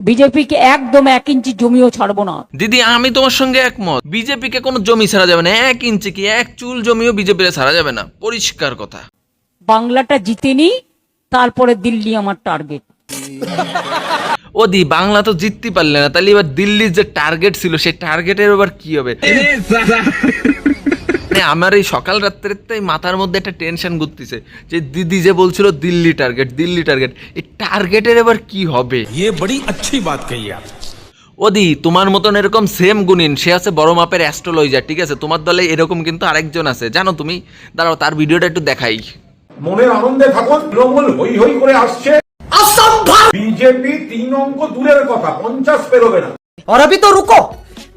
বিজেপিকে একদম 1 ইঞ্চি জমিও ছাড়বো না। দিদি আমি তোমার সঙ্গে একমত, বিজেপিকে কোনো জমি ছাড়া যাবে না, 1 ইঞ্চি কি 1 চুল জমিও বিজেপির ছাড়া যাবে না, পরিষ্কার কথা। বাংলাটা জিতে নি, তারপরে দিল্লি আমার টার্গেট। ও দি বাংলা তো জিততে পারলে না, তাহলে এবার দিল্লির যে টার্গেট ছিল সেই টার্গেটের এবার কি হবে? আমার এই সকাল রাত্রের মাথার মধ্যে একটা টেনশন ঘুরতেছে যে দিদি যে বলছিল দিল্লি টার্গেট, দিল্লি টার্গেট, এই টার্গেটের এবার কি হবে? ये बड़ी अच्छी बात कही आप। ওদি তোমার মতন এরকম সেম গুণিন, সে আছে বড় মাপের অ্যাস্ট্রোলজার, ঠিক আছে? তোমার দলে এরকম কিন্তু আরেকজন আছে, জানো তুমি? দাঁড়াও তার ভিডিওটা একটু দেখাই। মনের আনন্দে থাকুন, তৃণমূল হই হই করে আসছে। বিজেপি 3 অঙ্ক দূরের কথা, 50 পেরোবে না। और अभी तो रुको,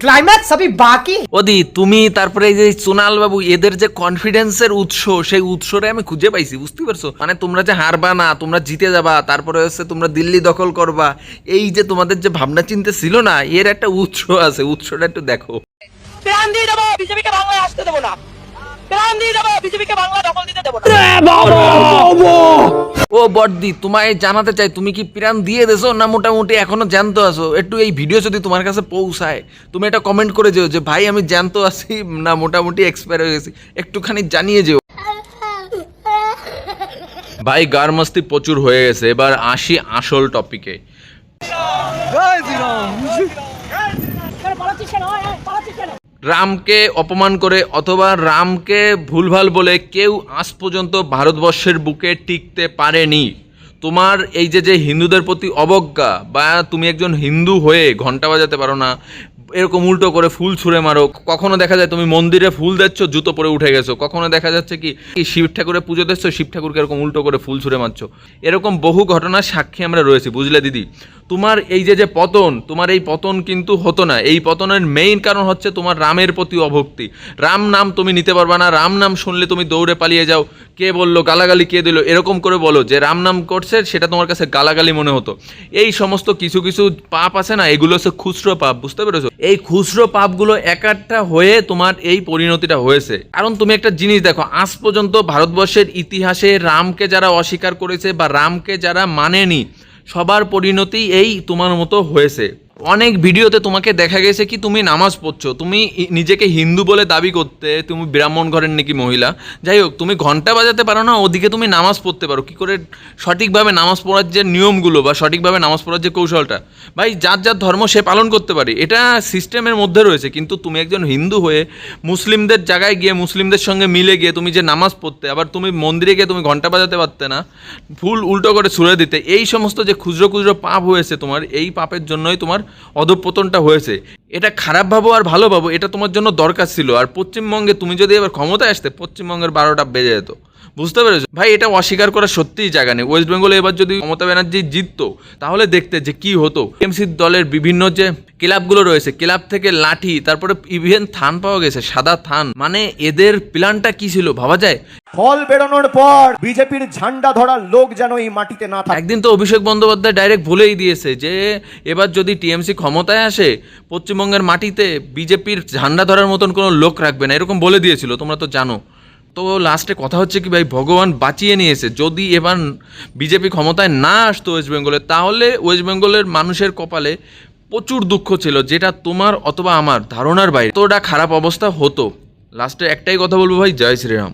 क्लाइमैक्स अभी बाकी। ওদি তুমি তারপরে এই যে সোনাল বাবু, এদের যে কনফিডেন্সের উৎস, সেই উৎসটা আমি খুঁজে পাইছি, বুঝতে পারছো? মানে তোমরা যে হারবা না, তোমরা জিতে যাবা, তারপরে হচ্ছে তোমরা দিল্লি দখল করবা, এই যে তোমাদের যে ভাবনা চিন্তা ছিল না, এর একটা উৎস আছে, উৎসটা একটু দেখো। প্রাণ দিয়ে দেবো, বিজেপিকে বাংলায় আসতে দেবো না। প্রাণ দিয়ে দেবো, বিজেপিকে বাংলা দখল দিতে দেবো না। ও বড়দি, তোমায় জানাতে চাই, তুমি কি প্রাণ দিয়ে দেছো না মোটামুটি এখনো জ্যান্ত আছো? একটু এই ভিডিও যদি তোমার কাছে পৌঁছায়, তুমি এটা কমেন্ট করে যেও যে ভাই আমি জ্যান্ত আছি না মোটামুটি এক্সপায়ার হয়ে গেছি, একটুখানি জানিয়ে যেও। ভাই গার মস্তি প্রচুর হয়ে গেছে, এবার আসি আসল টপিকে। রামকে অপমান করে অথবা রামকে ভুলভাল বলে কেউ আজ পর্যন্ত ভারতবর্ষের বুকে টিকতে পারেনি। তোমার এই যে হিন্দুদের প্রতি অবজ্ঞা, বা তুমি একজন হিন্দু হয়ে ঘন্টা বাজাতে পারো না, এরকম উল্টো করে ফুল ছুঁড়ে মারো, কখনো দেখা যায় তুমি মন্দিরে ফুল দিচ্ছ জুতো পরে উঠে গেছো, কখনো দেখা যাচ্ছে কি শিব ঠাকুরের পুজো দিচ্ছ, শিব ঠাকুরকে এরকম উল্টো করে ফুল ছুঁড়ে মারছো, এরকম বহু ঘটনার সাক্ষী আমরা রয়েছি, বুঝলে দিদি? তোমার এই যে পতন, তোমার এই পতন কিন্তু হতো না। এই পতনের মেইন কারণ হচ্ছে তোমার রামের প্রতি অভক্তি। রাম নাম তুমি নিতে পারবা না, রাম নাম শুনলে তুমি দৌড়ে পালিয়ে যাও, কে বললো, গালাগালি কে দিল, এরকম করে বলো যে রাম নাম করছে, সেটা তোমার কাছে গালাগালি মনে হতো। এই সমস্ত কিছু কিছু পাপ আছে না, এগুলো হচ্ছে খুচরো পাপ, বুঝতে পেরেছো? এই খুচরো পাপগুলো একাট্টা হয়ে তোমার এই পরিণতিটা হয়েছে। কারণ তুমি একটা জিনিস দেখো, আজ পর্যন্ত ভারতবর্ষের ইতিহাসে রামকে যারা অস্বীকার করেছে বা রামকে যারা মানেনি, সবার পরিণতি এই তোমার মতো হয়েছে। অনেক ভিডিওতে তোমাকে দেখা গেছে কি তুমি নামাজ পড়ছো, তুমি নিজেকে হিন্দু বলে দাবি করতে, তুমি ব্রাহ্মণ ঘরের নাকি মহিলা, যাই হোক, তুমি ঘন্টা বাজাতে পারো না, ওদিকে তুমি নামাজ পড়তে পারো। কি করে সঠিকভাবে নামাজ পড়ার যে নিয়মগুলো বা সঠিকভাবে নামাজ পড়ার যে কৌশলটা, ভাই যার যার ধর্ম সে পালন করতে পারে, এটা সিস্টেমের মধ্যে রয়েছে। কিন্তু তুমি একজন হিন্দু হয়ে মুসলিমদের জায়গায় গিয়ে, মুসলিমদের সঙ্গে মিলে গিয়ে তুমি যে নামাজ পড়তে, আবার তুমি মন্দিরে গিয়ে তুমি ঘন্টা বাজাতে পারতে না, ফুল উল্টো করে ছুঁড়ে দিতে, এই সমস্ত যে খুচরো খুচরো পাপ হয়েছে তোমার, এই পাপের জন্যই তোমার অধঃপতনটা হয়েছে। এটা খারাপ ভাবো আর ভালো ভাবো, এটা তোমার জন্য দরকার ছিল। আর পশ্চিমবঙ্গে তুমি যদি এবার ক্ষমতায় আসতে, পশ্চিমবঙ্গের 12টা বেজে যেত, বুঝতে পেরেছো? ভাই এটা অস্বীকার করার সত্যিই জায়গা নেই। ওয়েস্ট বেঙ্গলে এবার যদি মমতা ব্যানার্জি জিততো, তাহলে দেখতে যে কি হতো। টিএমসি দলের বিভিন্ন যে ক্লাবগুলো রয়েছে, ক্লাব থেকে লাঠি, তারপরে ইভেন থান পাওয়া গেছে, সাদা থান। মানে এদের প্ল্যানটা কি ছিল ভাবা যায়? ফল বেরোনোর পর বিজেপির ঝান্ডা ধরার লোক যেন এই মাটিতে না থাকে। একদিন তো অভিষেক বন্দ্যোপাধ্যায় ডাইরেক্ট বলেই দিয়েছে যে এবার যদি টিএমসি ক্ষমতায় আসে, পশ্চিমবঙ্গের মাটিতে বিজেপির ঝান্ডা ধরার মতন কোনো লোক রাখবে না, এরকম বলে দিয়েছিল, তোমরা তো জানো। তো লাস্টে কথা হচ্ছে কি ভাই, ভগবান বাঁচিয়ে নিয়েছে। যদি এবার বিজেপি ক্ষমতায় না আসতো ওয়েস্ট বেঙ্গলে, তাহলে ওয়েস্ট বেঙ্গলের মানুষের কপালে প্রচুর দুঃখ ছিল, যেটা তোমার অথবা আমার ধারণার বাইরে। তোটা খারাপ অবস্থা হতো। লাস্টে একটাই কথা বলবো ভাই, জয় শ্রীরাম।